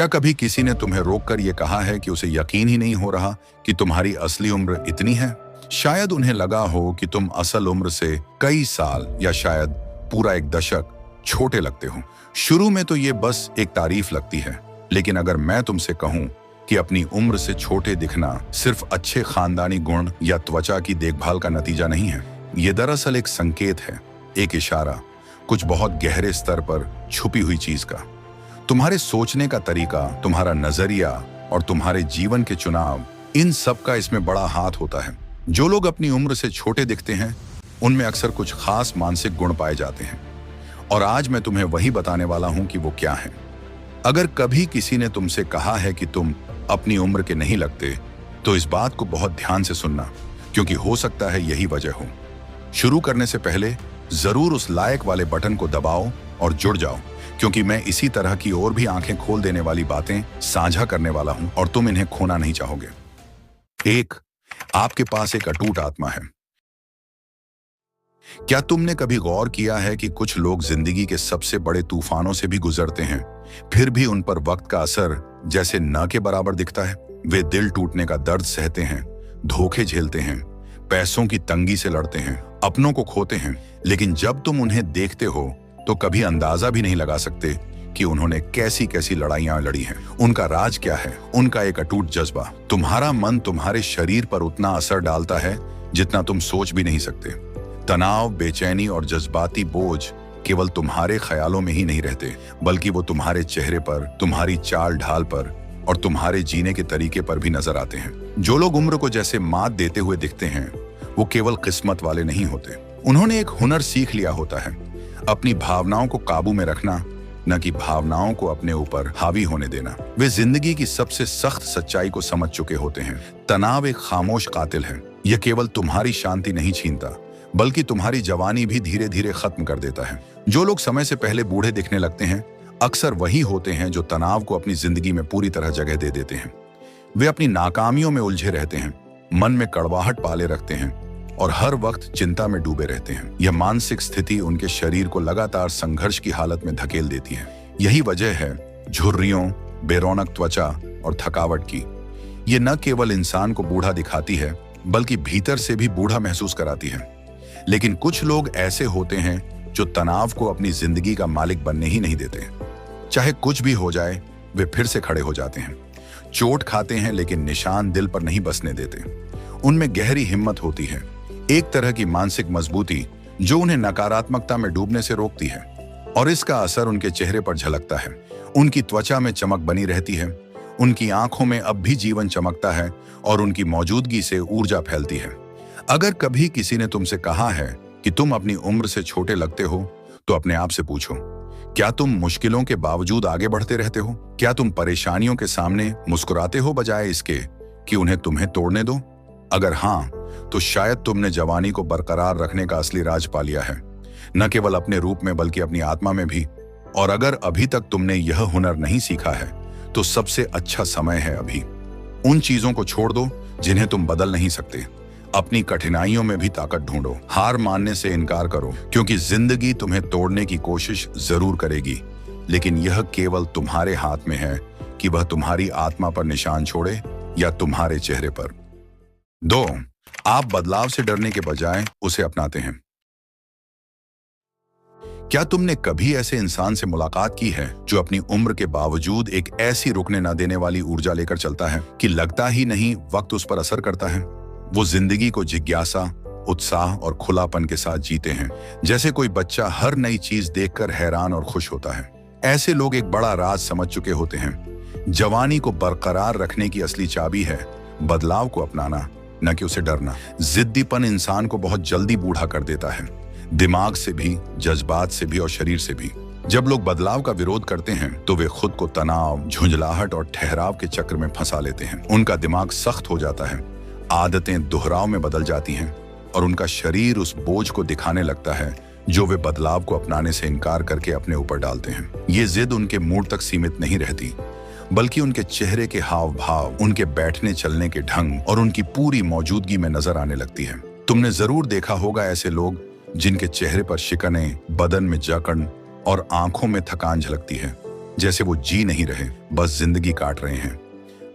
क्या कभी किसी ने तुम्हें रोककर यह कहा है कि उसे यकीन ही नहीं हो रहा कि तुम्हारी असली उम्र इतनी है? शायद उन्हें लगा हो कि तुम असल उम्र से कई साल या शायद पूरा एक दशक छोटे लगते हो। शुरू में तो ये बस एक तारीफ लगती है, लेकिन अगर मैं तुमसे कहूं कि अपनी उम्र से छोटे दिखना सिर्फ अच्छे खानदानी गुण या त्वचा की देखभाल का नतीजा नहीं है, ये दरअसल एक संकेत है, एक इशारा, कुछ बहुत गहरे स्तर पर छुपी हुई चीज का। तुम्हारे सोचने का तरीका, तुम्हारा नजरिया और तुम्हारे जीवन के चुनाव, इन सब का इसमें बड़ा हाथ होता है। जो लोग अपनी उम्र से छोटे दिखते हैं उनमें अक्सर कुछ खास मानसिक गुण पाए जाते हैं, और आज मैं तुम्हें वही बताने वाला हूं कि वो क्या है। अगर कभी किसी ने तुमसे कहा है कि तुम अपनी उम्र के नहीं लगते, तो इस बात को बहुत ध्यान से सुनना, क्योंकि हो सकता है यही वजह हो। शुरू करने से पहले जरूर उस लाइक वाले बटन को दबाओ और जुड़ जाओ, क्योंकि मैं इसी तरह की और भी आंखें खोल देने वाली बातें साझा करने वाला हूं और तुम इन्हें खोना नहीं चाहोगे। एक, आपके पास एक अटूट आत्मा है। क्या तुमने कभी गौर किया है कि कुछ लोग जिंदगी के सबसे बड़े तूफानों से भी गुजरते हैं, फिर भी उन पर वक्त का असर जैसे न के बराबर दिखता है? वे दिल टूटने का दर्द सहते हैं, धोखे झेलते हैं, पैसों की तंगी से लड़ते हैं, अपनों को खोते हैं, लेकिन जब तुम उन्हें देखते हो तो कभी अंदाजा भी नहीं लगा सकते कि उन्होंने कैसी कैसी लड़ाइयां लड़ी हैं। उनका राज क्या है? उनका एक अटूट जज्बा। तुम्हारा मन तुम्हारे शरीर पर उतना असर डालता है जितना तुम सोच भी नहीं सकते। तनाव, बेचैनी और जज्बाती बोझ केवल तुम्हारे ख्यालों में ही नहीं रहते, बल्कि वो तुम्हारे चेहरे पर, तुम्हारी चाल ढाल पर और तुम्हारे जीने के तरीके पर भी नजर आते हैं। जो लोग उम्र को जैसे मात देते हुए दिखते हैं, वो केवल किस्मत वाले नहीं होते, उन्होंने एक हुनर सीख लिया होता है, अपनी भावनाओं को काबू में रखना, न कि भावनाओं को अपने ऊपर हावी होने देना। वे जिंदगी की सबसे सख्त सच्चाई को समझ चुके होते हैं। तनाव एक खामोश कातिल है। यह केवल तुम्हारी शांति नहीं छीनता, बल्कि तुम्हारी जवानी भी धीरे धीरे खत्म कर देता है। जो लोग समय से पहले बूढ़े दिखने लगते हैं, अक्सर वही होते हैं जो तनाव को अपनी जिंदगी में पूरी तरह जगह दे देते हैं। वे अपनी नाकामियों में उलझे रहते हैं, मन में कड़वाहट पाले रखते हैं और हर वक्त चिंता में डूबे रहते हैं। यह मानसिक स्थिति उनके शरीर को लगातार संघर्ष की हालत में धकेल देती है। यही वजह है झुर्रियों, बेरौनक त्वचा और थकावट की। ये न केवल इंसान को बूढ़ा दिखाती है, बल्कि भीतर से भी बूढ़ा महसूस कराती है। लेकिन कुछ लोग ऐसे होते हैं जो तनाव को अपनी जिंदगी का मालिक बनने ही नहीं देते। चाहे कुछ भी हो जाए, वे फिर से खड़े हो जाते हैं। चोट खाते हैं, लेकिन निशान दिल पर नहीं बसने देते। उनमें गहरी हिम्मत होती है, एक तरह की मानसिक मजबूती जो उन्हें नकारात्मकता में डूबने से रोकती है, और इसका असर उनके चेहरे पर झलकता है। उनकी त्वचा में चमक बनी रहती है, उनकी आंखों में अब भी जीवन चमकता है और उनकी मौजूदगी से ऊर्जा फैलती है। अगर कभी किसी ने तुमसे कहा है कि तुम अपनी उम्र से छोटे लगते हो, तो अपने आप से पूछो, क्या तुम मुश्किलों के बावजूद आगे बढ़ते रहते हो? क्या तुम परेशानियों के सामने मुस्कुराते हो बजाय इसके कि उन्हें तुम्हें तोड़ने दो? अगर हाँ, तो शायद तुमने जवानी को बरकरार रखने का असली राज पा लिया है, न केवल अपने रूप में बल्कि अपनी आत्मा में भी। और अगर अभी तक तुमने यह हुनर नहीं सीखा है, तो सबसे अच्छा समय है अभी। उन चीजों को छोड़ दो जिन्हें तुम बदल नहीं सकते। अपनी कठिनाइयों में भी ताकत ढूंढो। हार मानने से इनकार करो, क्योंकि जिंदगी तुम्हें तोड़ने की कोशिश जरूर करेगी, लेकिन यह केवल तुम्हारे हाथ में है कि वह तुम्हारी आत्मा पर निशान छोड़े या तुम्हारे चेहरे पर। 2, आप बदलाव से डरने के बजाय उसे अपनाते हैं। क्या तुमने कभी ऐसे इंसान से मुलाकात की है जो अपनी उम्र के बावजूद एक ऐसी रुकने न देने वाली ऊर्जा लेकर चलता है कि लगता ही नहीं वक्त उस पर असर करता है? वो जिंदगी को जिज्ञासा, उत्साह और खुलापन के साथ जीते हैं, जैसे कोई बच्चा हर नई चीज देखकर हैरान और खुश होता है। ऐसे लोग एक बड़ा राज समझ चुके होते हैं। जवानी को बरकरार रखने की असली चाबी है बदलाव को अपनाना, न कि उसे डरना। जिद्दीपन इंसान को बहुत जल्दी बूढ़ा कर देता है, दिमाग से भी, जज्बात से भी और शरीर से भी। जब लोग बदलाव का विरोध करते हैं, तो वे खुद को तनाव, झुंझलाहट और ठहराव के चक्र में फंसा लेते हैं। उनका दिमाग सख्त हो जाता है, आदतें दोहराव में बदल जाती हैं और उनका शरीर उस बोझ को दिखाने लगता है जो वे बदलाव को अपनाने से इनकार करके अपने ऊपर डालते हैं। ये जिद उनके मूड तक सीमित नहीं रहती, बल्कि उनके चेहरे के हाव भाव, उनके बैठने चलने के ढंग और उनकी पूरी मौजूदगी में नजर आने लगती है। तुमने जरूर देखा होगा ऐसे लोग जिनके चेहरे पर शिकने, बदन में जकड़ और आंखों में थकान झलकती है, जैसे वो जी नहीं रहे, बस जिंदगी काट रहे हैं।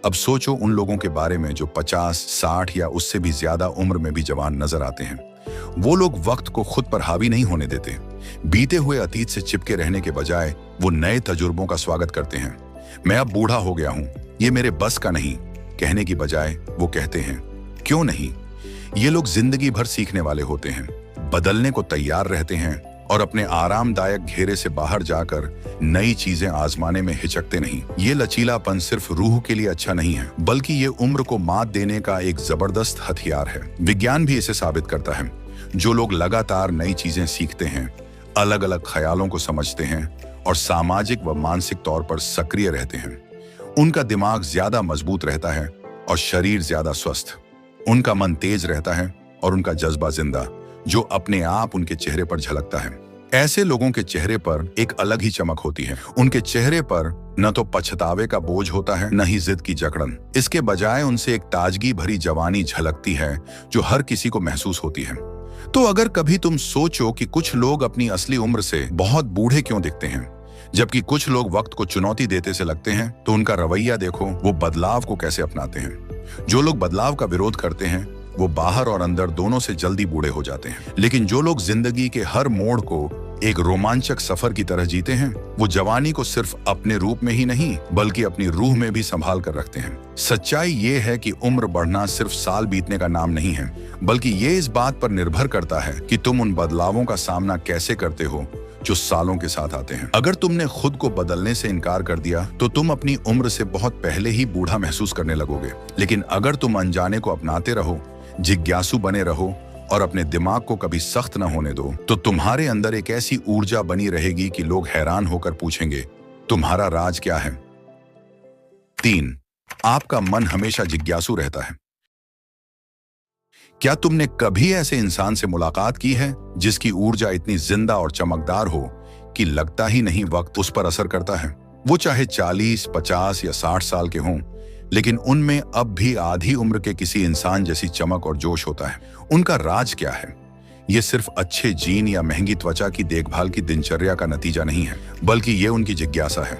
अब सोचो उन लोगों के बारे में जो 50, 60 या उससे भी ज्यादा उम्र में भी जवान नजर आते हैं। वो लोग वक्त को खुद पर हावी नहीं होने देते। बीते हुए अतीत से चिपके रहने के बजाय वो नए तजुर्बों का स्वागत करते हैं। मैं अब बूढ़ा हो गया हूं, ये मेरे बस का नहीं कहने की बजाय वो कहते हैं क्यों नहीं। ये लोग जिंदगी भर सीखने वाले होते हैं, बदलने को तैयार रहते हैं और अपने आरामदायक घेरे से बाहर जाकर नई चीजें आजमाने में हिचकते नहीं। ये लचीलापन सिर्फ रूह के लिए अच्छा नहीं है, बल्कि ये उम्र को मात देने का एक जबरदस्त हथियार है। विज्ञान भी इसे साबित करता है। जो लोग लगातार नई चीजें सीखते हैं, अलग अलग ख्यालों को समझते हैं और सामाजिक व मानसिक तौर पर सक्रिय रहते हैं, उनका दिमाग ज्यादा मजबूत रहता है और शरीर ज्यादा स्वस्थ। उनका मन तेज रहता है और उनका जज्बा जिंदा, जो अपने आप उनके चेहरे पर झलकता है। ऐसे लोगों के चेहरे पर एक अलग ही चमक होती है। उनके चेहरे पर न तो पछतावे का बोझ होता है, न ही जिद की जकड़न। इसके बजाय उनसे एक ताजगी भरी जवानी झलकती है जो हर किसी को महसूस होती है। तो अगर कभी तुम सोचो कि कुछ लोग अपनी असली उम्र से बहुत बूढ़े क्यों दिखते हैं, जबकि कुछ लोग वक्त को चुनौती देते से लगते हैं, तो उनका रवैया देखो, वो बदलाव को कैसे अपनाते हैं। जो लोग बदलाव का विरोध करते हैं वो बाहर और अंदर दोनों से जल्दी बूढ़े हो जाते हैं। लेकिन जो लोग जिंदगी के हर मोड़ को एक रोमांचक सफर की तरह जीते हैं, वो जवानी को सिर्फ अपने रूप में ही नहीं बल्कि अपनी रूह में भी संभाल कर रखते हैं। सच्चाई ये है कि उम्र बढ़ना सिर्फ साल बीतने का नाम नहीं है, बल्कि ये इस बात पर निर्भर करता है कि तुम उन बदलावों का सामना कैसे करते हो जो सालों के साथ आते हैं। अगर तुमने खुद को बदलने से इनकार कर दिया तो तुम अपनी उम्र से बहुत पहले ही बूढ़ा महसूस करने लगोगे। लेकिन अगर तुम अनजाने को अपनाते रहो, जिज्ञासु बने रहो और अपने दिमाग को कभी सख्त न होने दो, तो तुम्हारे अंदर एक ऐसी ऊर्जा बनी रहेगी कि लोग हैरान होकर पूछेंगे, तुम्हारा राज क्या है? 3. आपका मन हमेशा जिज्ञासु रहता है। क्या तुमने कभी ऐसे इंसान से मुलाकात की है जिसकी ऊर्जा इतनी जिंदा और चमकदार हो कि लगता ही नहीं वक्त उस पर असर करता है? वो चाहे 40, 50 या 60 साल के हों, लेकिन उनमें अब भी आधी उम्र के किसी इंसान जैसी चमक और जोश होता है। उनका राज क्या है? ये सिर्फ अच्छे जीन या महंगी त्वचा की देखभाल की दिनचर्या का नतीजा नहीं है, बल्कि ये उनकी जिज्ञासा है।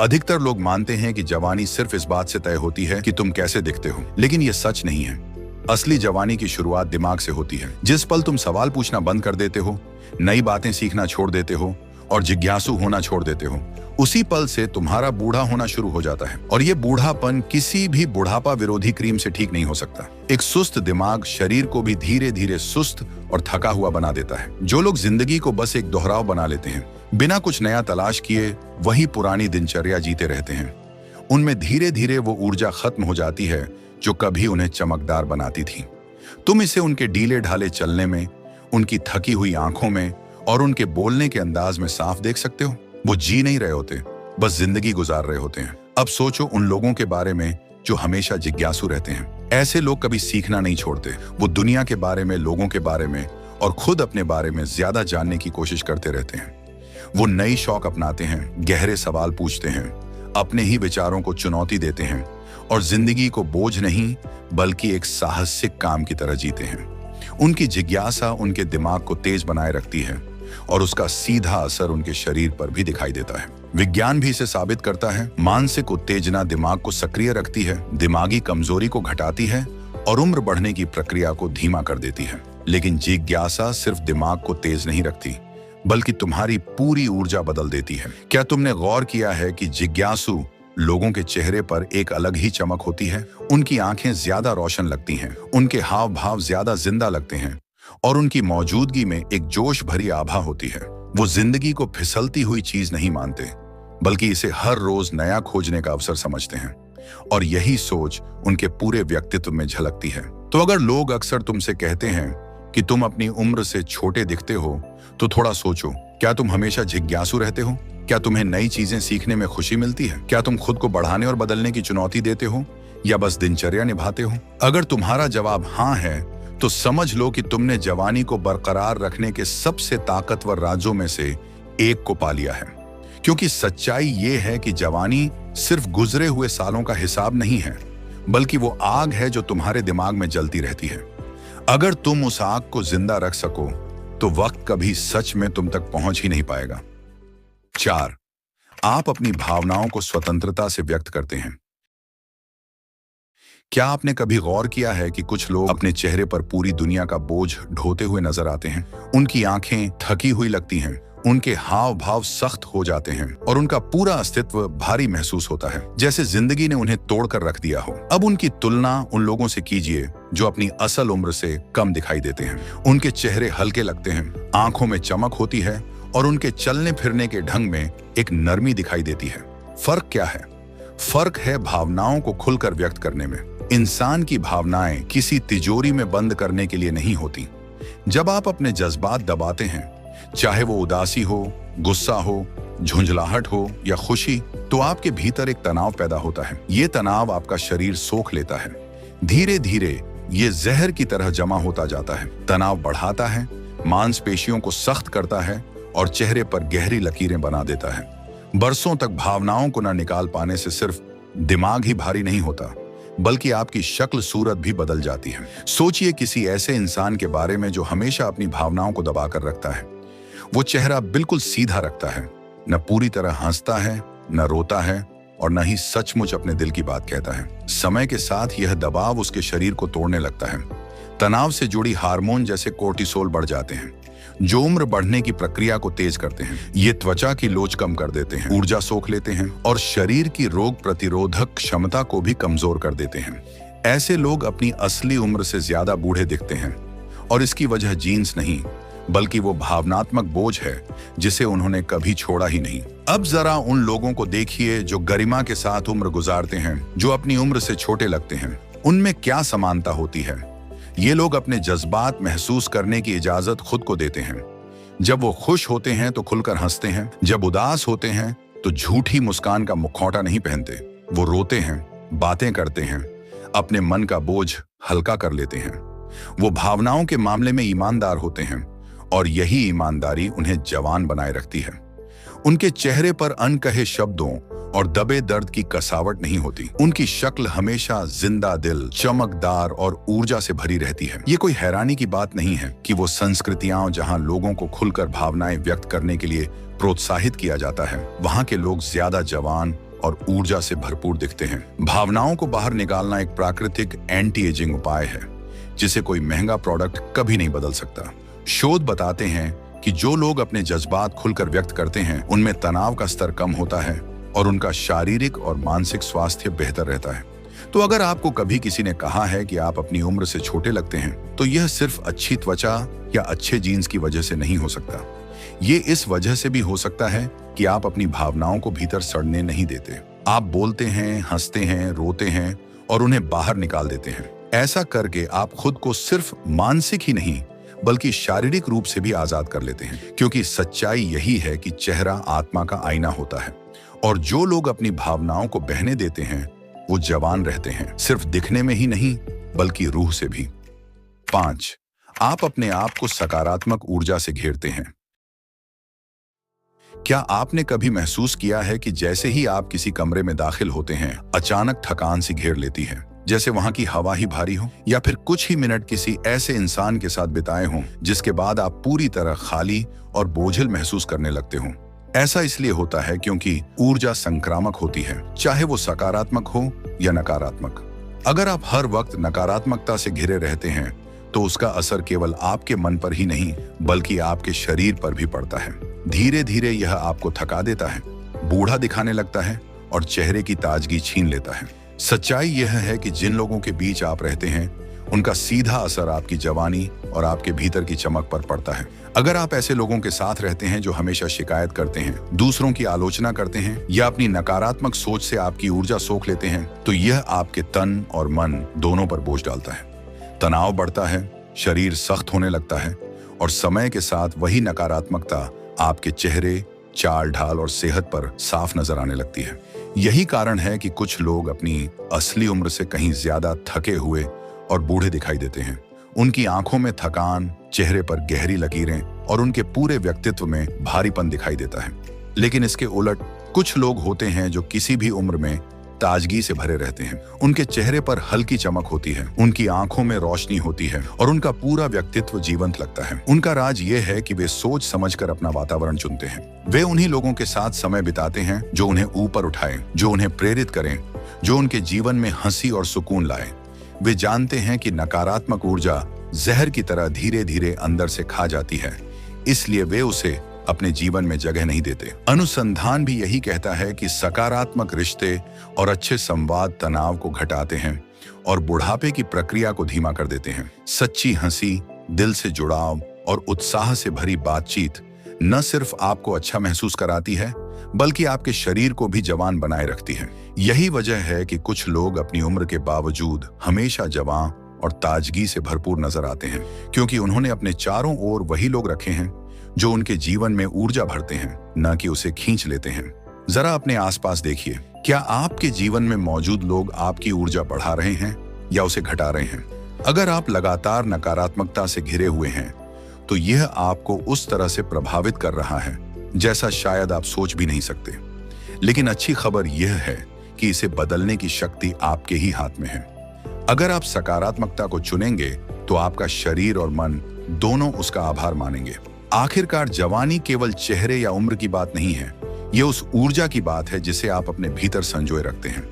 अधिकतर लोग मानते हैं कि जवानी सिर्फ इस बात से तय होती है कि तुम कैसे दिखते हो, लेकिन ये सच नहीं है। असली जवानी की शुरुआत दिमाग से होती है। जिस पल तुम सवाल पूछना बंद कर देते हो, नई बातें सीखना छोड़ देते हो और जिज्ञासु होना छोड़ देते हो, उसी पल से तुम्हारा बूढ़ा होना शुरू हो जाता है। और ये बूढ़ापन किसी भी बुढ़ापा विरोधी क्रीम से ठीक नहीं हो सकता। एक सुस्त दिमाग शरीर को भी धीरे धीरे सुस्त और थका हुआ बना देता है। जो लोग जिंदगी को बस एक दोहराव बना लेते हैं, बिना कुछ नया तलाश किए वही पुरानी दिनचर्या जीते रहते हैं, उनमें धीरे धीरे वो ऊर्जा खत्म हो जाती है जो कभी उन्हें चमकदार बनाती थी। तुम इसे उनके ढीले ढाले चलने में, उनकी थकी हुई आंखों में और उनके बोलने के अंदाज में साफ देख सकते हो। वो जी नहीं रहे होते, बस जिंदगी गुजार रहे होते हैं। अब सोचो उन लोगों के बारे में जो हमेशा जिज्ञासु रहते हैं। ऐसे लोग कभी सीखना नहीं छोड़ते। वो दुनिया के बारे में, लोगों के बारे में और खुद अपने बारे में ज्यादा जानने की कोशिश करते रहते हैं। वो नई शौक अपनाते हैं, गहरे सवाल पूछते हैं, अपने ही विचारों को चुनौती देते हैं और जिंदगी को बोझ नहीं बल्कि एक साहसिक काम की तरह जीते हैं। उनकी जिज्ञासा उनके दिमाग को तेज बनाए रखती है और उसका सीधा असर उनके शरीर पर भी दिखाई देता है। विज्ञान भी इसे साबित करता है। मानसिक उत्तेजना दिमाग को सक्रिय रखती है, दिमागी कमजोरी को घटाती है और उम्र बढ़ने की प्रक्रिया को धीमा कर देती है। लेकिन जिज्ञासा सिर्फ दिमाग को तेज नहीं रखती, बल्कि तुम्हारी पूरी ऊर्जा बदल देती है। क्या तुमने गौर किया है कि जिज्ञासु लोगों के चेहरे पर एक अलग ही चमक होती है? उनकी आंखें ज्यादा रोशन लगती हैं, उनके हाव भाव ज्यादा जिंदा लगते हैं और उनकी मौजूदगी में एक जोश भरी आभा होती है। वो जिंदगी को फिसलती हुई चीज नहीं मानते, बल्कि इसे हर रोज नया खोजने का अवसर समझते हैं और यही सोच उनके पूरे व्यक्तित्व में झलकती है। तो अगर लोग अक्सर तुमसे कहते हैं कि तुम अपनी उम्र से छोटे दिखते हो, तो थोड़ा सोचो, क्या तुम हमेशा जिज्ञासु रहते हो? क्या तुम्हें नई चीजें सीखने में खुशी मिलती है? क्या तुम खुद को बढ़ाने और बदलने की चुनौती देते हो या बस दिनचर्या निभाते हो? अगर तुम्हारा जवाब हाँ है, तो समझ लो कि तुमने जवानी को बरकरार रखने के सबसे ताकतवर राजों में से एक को पा लिया है। क्योंकि सच्चाई ये है कि जवानी सिर्फ गुजरे हुए सालों का हिसाब नहीं है, बल्कि वो आग है जो तुम्हारे दिमाग में जलती रहती है। अगर तुम उस आग को जिंदा रख सको, तो वक्त कभी सच में तुम तक पहुंच ही नहीं पाएगा। 4. आप अपनी भावनाओं को स्वतंत्रता से व्यक्त करते हैं। क्या आपने कभी गौर किया है कि कुछ लोग अपने चेहरे पर पूरी दुनिया का बोझ ढोते हुए नजर आते हैं? उनकी आंखें थकी हुई लगती हैं, उनके हाव भाव सख्त हो जाते हैं और उनका पूरा अस्तित्व भारी महसूस होता है, जैसे जिंदगी ने उन्हें तोड़कर रख दिया हो। अब उनकी तुलना उन लोगों से कीजिए जो अपनी असल उम्र से कम दिखाई देते हैं। उनके चेहरे हल्के लगते हैं, आंखों में चमक होती है और उनके चलने फिरने के ढंग में एक नरमी दिखाई देती है। फर्क क्या है? फर्क है भावनाओं को खुलकर व्यक्त करने में। इंसान की भावनाएं किसी तिजोरी में बंद करने के लिए नहीं होती। जब आप अपने जज्बात दबाते हैं, चाहे वो उदासी हो, गुस्सा हो, झुंझलाहट हो या खुशी, तो आपके भीतर एक तनाव पैदा होता है। ये तनाव आपका शरीर सोख लेता है। धीरे धीरे ये जहर की तरह जमा होता जाता है। तनाव बढ़ाता है, मांसपेशियों को सख्त करता है और चेहरे पर गहरी लकीरें बना देता है। बरसों तक भावनाओं को न निकाल पाने से सिर्फ दिमाग ही भारी नहीं होता, बल्कि आपकी शक्ल सूरत भी बदल जाती है। सोचिए किसी ऐसे इंसान के बारे में जो हमेशा अपनी भावनाओं को दबाकर रखता है। वो चेहरा बिल्कुल सीधा रखता है, न पूरी तरह हंसता है, न रोता है और न ही सचमुच अपने दिल की बात कहता है। समय के साथ यह दबाव उसके शरीर को तोड़ने लगता है। तनाव से जुड़ी हार्मोन जैसे कोर्टिसोल बढ़ जाते हैं, जो उम्र बढ़ने की प्रक्रिया को तेज करते हैं। ये त्वचा की लोच कम कर देते हैं, ऊर्जा सोख लेते हैं और शरीर की रोग प्रतिरोधक क्षमता को भी कमजोर कर देते हैं। ऐसे लोग अपनी असली उम्र से ज्यादा बूढ़े दिखते हैं और इसकी वजह जीन्स नहीं, बल्कि वो भावनात्मक बोझ है जिसे उन्होंने कभी छोड़ा ही नहीं। अब जरा उन लोगों को देखिए जो गरिमा के साथ उम्र गुजारते हैं, जो अपनी उम्र से छोटे लगते हैं। उनमें क्या समानता होती है? ये लोग अपने जज्बात महसूस करने की इजाजत खुद को देते हैं। जब वो खुश होते हैं तो खुलकर हंसते हैं, जब उदास होते हैं तो झूठी मुस्कान का मुखौटा नहीं पहनते। वो रोते हैं, बातें करते हैं, अपने मन का बोझ हल्का कर लेते हैं। वो भावनाओं के मामले में ईमानदार होते हैं और यही ईमानदारी उन्हें जवान बनाए रखती है। उनके चेहरे पर अनकहे शब्दों और दबे दर्द की कसावट नहीं होती। उनकी शक्ल हमेशा जिंदा दिल, चमकदार और ऊर्जा से भरी रहती है। ये कोई हैरानी की बात नहीं है कि वो संस्कृतियां जहां लोगों को खुलकर भावनाएं व्यक्त करने के लिए प्रोत्साहित किया जाता है, वहां के लोग ज्यादा जवान और ऊर्जा से भरपूर दिखते हैं। भावनाओं को बाहर निकालना एक प्राकृतिक एंटी एजिंग उपाय है जिसे कोई महंगा प्रोडक्ट कभी नहीं बदल सकता। शोध बताते हैं कि जो लोग अपने जज्बात खुलकर व्यक्त करते हैं, उनमें तनाव का स्तर कम होता है और उनका शारीरिक और मानसिक स्वास्थ्य बेहतर रहता है। तो अगर आपको कभी किसी ने कहा है कि आप अपनी उम्र से छोटे लगते हैं, तो यह सिर्फ अच्छी त्वचा या अच्छे जीन्स की वजह से नहीं हो सकता। ये इस वजह से भी हो सकता है कि आप अपनी भावनाओं को भीतर सड़ने नहीं देते। आप बोलते हैं, हंसते हैं, रोते हैं और उन्हें बाहर निकाल देते हैं। ऐसा करके आप खुद को सिर्फ मानसिक ही नहीं बल्कि शारीरिक रूप से भी आजाद कर लेते हैं, क्योंकि सच्चाई यही है कि चेहरा आत्मा का आईना होता है और जो लोग अपनी भावनाओं को बहने देते हैं वो जवान रहते हैं, सिर्फ दिखने में ही नहीं बल्कि रूह से भी। 5. आप अपने आप को सकारात्मक ऊर्जा से घेरते हैं। क्या आपने कभी महसूस किया है कि जैसे ही आप किसी कमरे में दाखिल होते हैं, अचानक थकान सी घेर लेती है, जैसे वहां की हवा ही भारी हो, या फिर कुछ ही मिनट किसी ऐसे इंसान के साथ बिताए हों जिसके बाद आप पूरी तरह खाली और बोझिल महसूस करने लगते हों। ऐसा इसलिए होता है क्योंकि ऊर्जा संक्रामक होती है, चाहे वो सकारात्मक हो या नकारात्मक। अगर आप हर वक्त नकारात्मकता से घिरे रहते हैं तो उसका असर केवल आपके मन पर ही नहीं बल्कि आपके शरीर पर भी पड़ता है। धीरे धीरे यह आपको थका देता है, बूढ़ा दिखाने लगता है और चेहरे की ताजगी छीन लेता है। सच्चाई यह है कि जिन लोगों के बीच आप रहते हैं उनका सीधा असर आपकी जवानी और आपके भीतर की चमक पर पड़ता है। अगर आप ऐसे लोगों के साथ रहते हैं जो हमेशा शिकायत करते हैं, दूसरों की आलोचना करते हैं या अपनी नकारात्मक सोच से आपकी ऊर्जा सोख लेते हैं, तो यह आपके तन और मन दोनों पर बोझ डालता है। तनाव बढ़ता है, शरीर सख्त होने लगता है और समय के साथ वही नकारात्मकता आपके चेहरे, चाल ढाल और सेहत पर साफ नजर आने लगती है। यही कारण है कि कुछ लोग अपनी असली उम्र से कहीं ज्यादा थके हुए और बूढ़े दिखाई देते हैं। उनकी आंखों में थकान, चेहरे पर गहरी लकीरें और उनके पूरे व्यक्तित्व में भारीपन दिखाई देता है। लेकिन इसके उलट कुछ लोग होते हैं जो किसी भी उम्र में ताजगी से भरे रहते हैं। उनके चेहरे पर हल्की चमक होती है, उनकी आंखों में रोशनी होती है और उनका पूरा व्यक्तित्व जीवंत लगता है। उनका राज ये है कि वे सोच समझकर अपना वातावरण चुनते हैं। वे उन्हीं लोगों के साथ समय बिताते हैं जो उन्हें ऊपर उठाएं, जो उन्हें प्रेरित करें, जो उनके जीवन में हंसी और सुकून लाए। वे जानते हैं कि नकारात्मक ऊर्जा जहर की तरह धीरे धीरे अंदर से खा जाती है, इसलिए वे उसे अपने जीवन में जगह नहीं देते। अनुसंधान भी यही कहता है कि सकारात्मक रिश्ते और अच्छे संवाद तनाव को घटाते हैं और बुढ़ापे की प्रक्रिया को धीमा कर देते हैं। सच्ची हंसी, दिल से जुड़ाव और उत्साह से भरी बातचीत न सिर्फ आपको अच्छा महसूस कराती है, बल्कि आपके शरीर को भी जवान बनाए रखती है। यही वजह है कि कुछ लोग अपनी उम्र के बावजूद हमेशा जवान और ताजगी से भरपूर नजर आते हैं, क्योंकि उन्होंने अपने चारों ओर वही लोग रखे हैं जो उनके जीवन में ऊर्जा भरते हैं, न कि उसे खींच लेते हैं। जरा अपने आसपास देखिए, क्या आपके जीवन में मौजूद लोग आपकी ऊर्जा बढ़ा रहे हैं या उसे घटा रहे हैं? अगर आप लगातार नकारात्मकता से घिरे हुए हैं, तो यह आपको उस तरह से प्रभावित कर रहा है जैसा शायद आप सोच भी नहीं सकते। लेकिन अच्छी खबर यह है कि इसे बदलने की शक्ति आपके ही हाथ में है। अगर आप सकारात्मकता को चुनेंगे, तो आपका शरीर और मन दोनों उसका आभार मानेंगे। आखिरकार जवानी केवल चेहरे या उम्र की बात नहीं है, यह उस ऊर्जा की बात है जिसे आप अपने भीतर संजोए रखते हैं।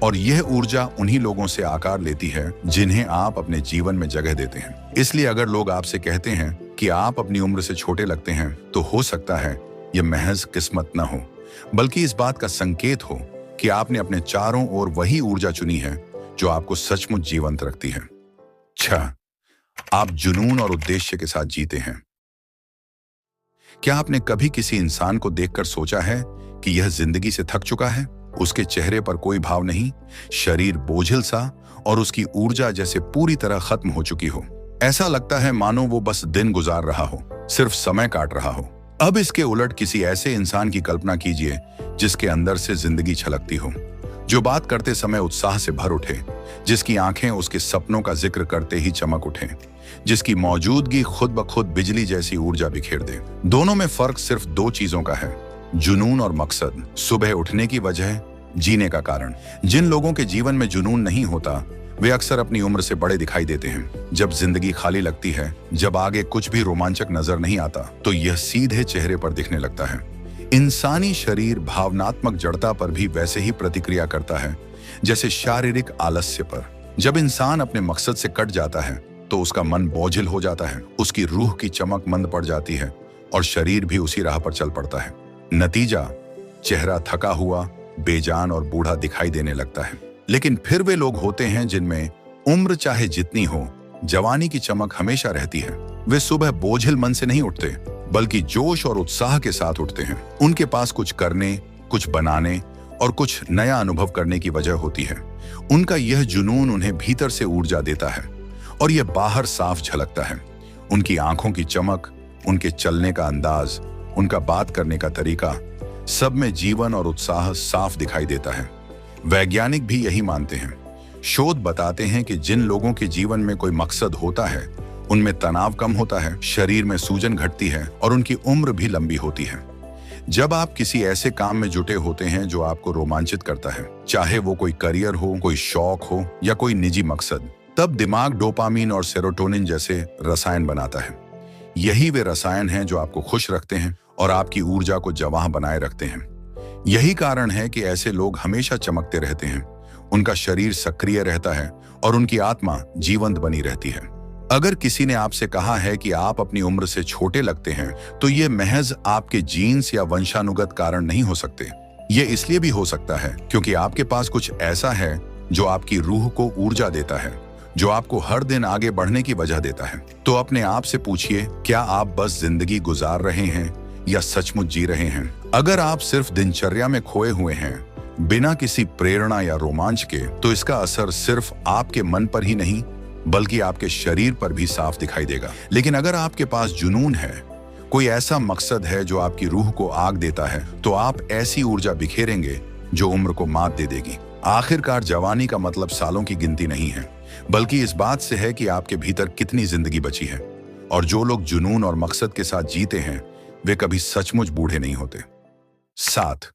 और यह ऊर्जा उन्हीं लोगों से आकार लेती है जिन्हें आप अपने जीवन में जगह देते हैं। इसलिए अगर लोग आपसे कहते हैं कि आप अपनी उम्र से छोटे लगते हैं, तो हो सकता है यह महज किस्मत न हो, बल्कि इस बात का संकेत हो कि आपने अपने चारों ओर वही ऊर्जा चुनी है जो आपको सचमुच जीवंत रखती है। 6. आप जुनून और उद्देश्य के साथ जीते हैं। क्या आपने कभी किसी इंसान को देखकर सोचा है कि यह जिंदगी से थक चुका है? उसके चेहरे पर कोई भाव नहीं, शरीर बोझिल सा और उसकी ऊर्जा जैसे पूरी तरह खत्म हो चुकी हो। ऐसा लगता है मानो वो बस दिन गुजार रहा हो, सिर्फ समय काट रहा हो। अब इसके उलट किसी ऐसे इंसान की कल्पना कीजिए जिसके अंदर से जिंदगी छलकती हो, जो बात करते समय उत्साह से भर उठे, जिसकी आंखें उसके सपनों का जिक्र करते ही चमक उठें, जिसकी मौजूदगी खुद ब खुद बिजली जैसी ऊर्जा बिखेर दे। दोनों में फर्क सिर्फ 2 चीजों का है, जुनून और मकसद। सुबह उठने की वजह, जीने का कारण। जिन लोगों के जीवन में जुनून नहीं होता, वे अक्सर अपनी उम्र से बड़े दिखाई देते हैं। जब जिंदगी खाली लगती है, जब आगे कुछ भी रोमांचक नजर नहीं आता, तो यह सीधे चेहरे पर दिखने लगता है। इंसानी शरीर भावनात्मक जड़ता पर भी वैसे ही प्रतिक्रिया करता है जैसे शारीरिक आलस्य पर। जब इंसान अपने मकसद से कट जाता है, तो उसका मन बोझिल हो जाता है, उसकी रूह की चमक मंद पड़ जाती है और शरीर भी उसी राह पर चल पड़ता है। नतीजा, चेहरा थका हुआ, बेजान और बूढ़ा दिखाई देने लगता है। लेकिन फिर वे लोग होते हैं जिनमें उम्र चाहे जितनी हो, जवानी की चमक हमेशा रहती है। वे सुबह बोझिल मन से नहीं उठते, बल्कि जोश और उत्साह के साथ उठते हैं। उनके पास कुछ करने, कुछ बनाने और कुछ नया अनुभव करने की वजह होती है। उनका यह जुनून उन्हें भीतर से ऊर्जा देता है और यह बाहर साफ झलकता है। उनकी आंखों की चमक, उनके चलने का अंदाज, उनका बात करने का तरीका, सब में जीवन और उत्साह साफ दिखाई देता है। वैज्ञानिक भी यही मानते हैं। शोध बताते हैं कि जिन लोगों के जीवन में कोई मकसद होता है, उनमें तनाव कम होता है, शरीर में सूजन घटती है और उनकी उम्र भी लंबी होती है। जब आप किसी ऐसे काम में जुटे होते हैं जो आपको रोमांचित करता है, चाहे वो कोई करियर हो, कोई शौक हो या कोई निजी मकसद, तब दिमाग डोपामीन और सेरोटोनिन जैसे रसायन बनाता है। यही वे रसायन हैं जो आपको खुश रखते हैं और आपकी ऊर्जा को जवां बनाए रखते हैं। यही कारण है कि ऐसे लोग हमेशा चमकते रहते हैं, उनका शरीर सक्रिय रहता है और उनकी आत्मा जीवंत बनी रहती है। अगर किसी ने आपसे कहा है कि आप अपनी उम्र से छोटे लगते हैं, तो ये महज आपके जीन्स या वंशानुगत कारण नहीं हो सकते। ये इसलिए भी हो सकता है क्योंकि आपके पास कुछ ऐसा है जो आपकी रूह को ऊर्जा देता है, जो आपको हर दिन आगे बढ़ने की वजह देता है। तो अपने आप से पूछिए, क्या आप बस जिंदगी गुजार रहे हैं या सचमुच जी रहे हैं? अगर आप सिर्फ दिनचर्या में खोए हुए हैं, बिना किसी प्रेरणा या रोमांच के, तो इसका असर सिर्फ आपके मन पर ही नहीं, बल्कि आपके शरीर पर भी साफ दिखाई देगा। लेकिन अगर आपके पास जुनून है, कोई ऐसा मकसद है जो आपकी रूह को आग देता है, तो आप ऐसी ऊर्जा बिखेरेंगे जो उम्र को मात दे देगी। आखिरकार जवानी का मतलब सालों की गिनती नहीं है, बल्कि इस बात से है कि आपके भीतर कितनी जिंदगी बची है। और जो लोग जुनून और मकसद के साथ जीते हैं, वे कभी सचमुच बूढ़े नहीं होते। 7.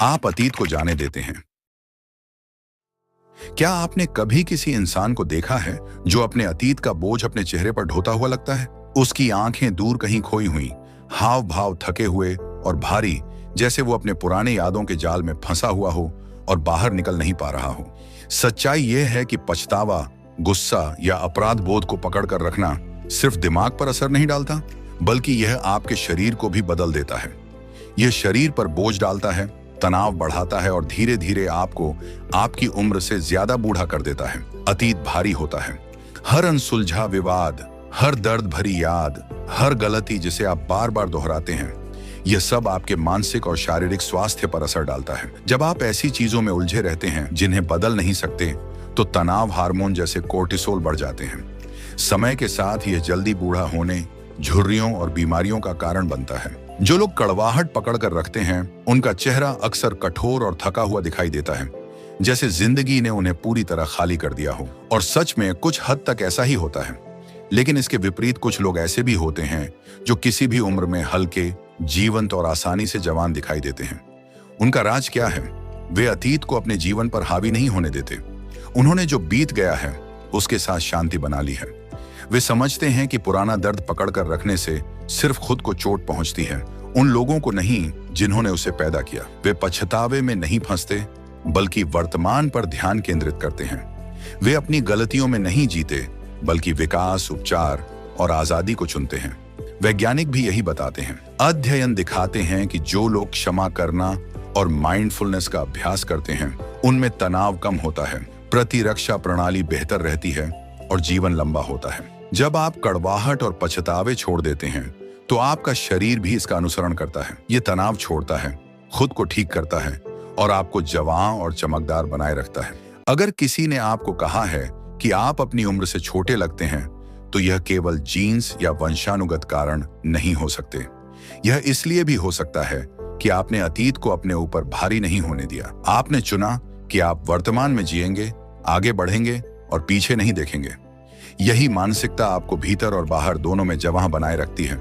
आप अतीत को जाने देते हैं। क्या आपने कभी किसी इंसान को देखा है जो अपने अतीत का बोझ अपने चेहरे पर ढोता हुआ लगता है? उसकी आंखें दूर कहीं खोई हुई, हाव भाव थके हुए और भारी, जैसे वो अपने पुराने यादों के जाल में फंसा हुआ हो और बाहर निकल नहीं पा रहा हो। सच्चाई यह है कि पछतावा, गुस्सा या अपराध बोध को पकड़ कर रखना सिर्फ दिमाग पर असर नहीं डालता, बल्कि यह आपके शरीर को भी बदल देता है। यह शरीर पर बोझ डालता है, तनाव बढ़ाता है और धीरे धीरे आपको आपकी उम्र से ज्यादा बूढ़ा कर देता है। अतीत भारी होता है। हर अनसुलझा विवाद, हर दर्द भरी याद, हर गलती जिसे आप बार बार दोहराते हैं, यह सब आपके मानसिक और शारीरिक स्वास्थ्य पर असर डालता है। जब आप ऐसी चीजों में उलझे रहते हैं जिन्हें बदल नहीं सकते, तो तनाव हार्मोन जैसे कोर्टिसोल बढ़ जाते हैं। समय के साथ यह जल्दी बूढ़ा होने, झुर्रियों और बीमारियों का कारण बनता है। जो लोग कड़वाहट पकड़ कर रखते हैं, उनका चेहरा अक्सर कठोर और थका हुआ दिखाई देता है, जैसे जिंदगी ने उन्हें पूरी तरह खाली कर दिया हो। और सच में कुछ हद तक ऐसा ही होता है। लेकिन इसके विपरीत कुछ लोग ऐसे भी होते हैं जो किसी भी उम्र में हल्के, जीवंत और आसानी से जवान दिखाई देते हैं। उनका राज क्या है? वे अतीत को अपने जीवन पर हावी नहीं होने देते। उन्होंने जो बीत गया है उसके साथ शांति बना ली है। वे समझते हैं कि पुराना दर्द पकड़ कर रखने से सिर्फ खुद को चोट पहुंचती है, उन लोगों को नहीं जिन्होंने उसे पैदा किया। वे पछतावे में नहीं फंसते, बल्कि वर्तमान पर ध्यान केंद्रित करते हैं। वे अपनी गलतियों में नहीं जीते, बल्कि विकास, उपचार और आजादी को चुनते हैं। वैज्ञानिक भी यही बताते हैं। अध्ययन दिखाते हैं कि जो लोग क्षमा करना और माइंडफुलनेस का अभ्यास करते हैं, उनमें तनाव कम होता है, प्रतिरक्षा प्रणाली बेहतर रहती है और जीवन लंबा होता है। जब आप कड़वाहट और पछतावे छोड़ देते हैं, तो आपका शरीर भी इसका अनुसरण करता है। ये तनाव छोड़ता है, खुद को ठीक करता है और आपको जवान और चमकदार बनाए रखता है। अगर किसी ने आपको कहा है कि आप अपनी उम्र से छोटे लगते हैं, तो यह केवल जीन्स या वंशानुगत कारण नहीं हो सकते। यह इसलिए भी हो सकता है कि आपने अतीत को अपने ऊपर भारी नहीं होने दिया। आपने चुना कि आप वर्तमान में जिएंगे, आगे बढ़ेंगे और पीछे नहीं देखेंगे। यही मानसिकता आपको भीतर और बाहर दोनों में जवां बनाए रखती है।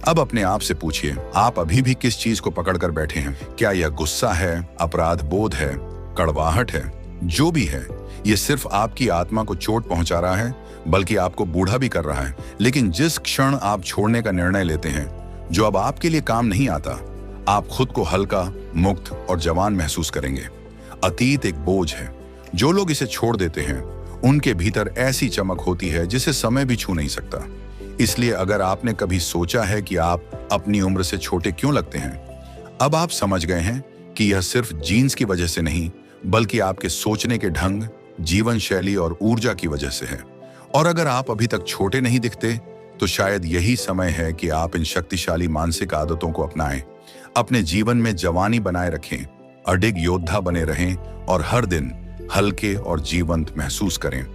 अब अपने आप से पूछिए, आप अभी भी किस चीज को पकड़ कर बैठे हैं? क्या यह गुस्सा है, अपराध बोध है, कड़वाहट है? जो भी है, यह सिर्फ आपकी आत्मा को चोट पहुंचा रहा है, बल्कि आपको बूढ़ा भी कर रहा है। लेकिन जिस क्षण आप छोड़ने का निर्णय लेते हैं जो अब आपके लिए काम नहीं आता, आप खुद को हल्का, मुक्त और जवान महसूस करेंगे। अतीत एक बोझ है। जो लोग इसे छोड़ देते हैं, उनके भीतर ऐसी चमक होती है जिसे समय भी छू नहीं सकता। इसलिए अगर आपने कभी सोचा है कि आप अपनी उम्र से छोटे क्यों लगते हैं, अब आप समझ गए हैं कि यह सिर्फ जीन्स की वजह से नहीं, बल्कि आपके सोचने के ढंग, जीवन शैली और ऊर्जा की वजह से है। और अगर आप अभी तक छोटे नहीं दिखते, तो शायद यही समय है कि आप इन शक्तिशाली मानसिक आदतों को अपनाएं, अपने जीवन में जवानी बनाए रखें, अडिग योद्धा बने रहें और हर दिन हल्के और जीवंत महसूस करें।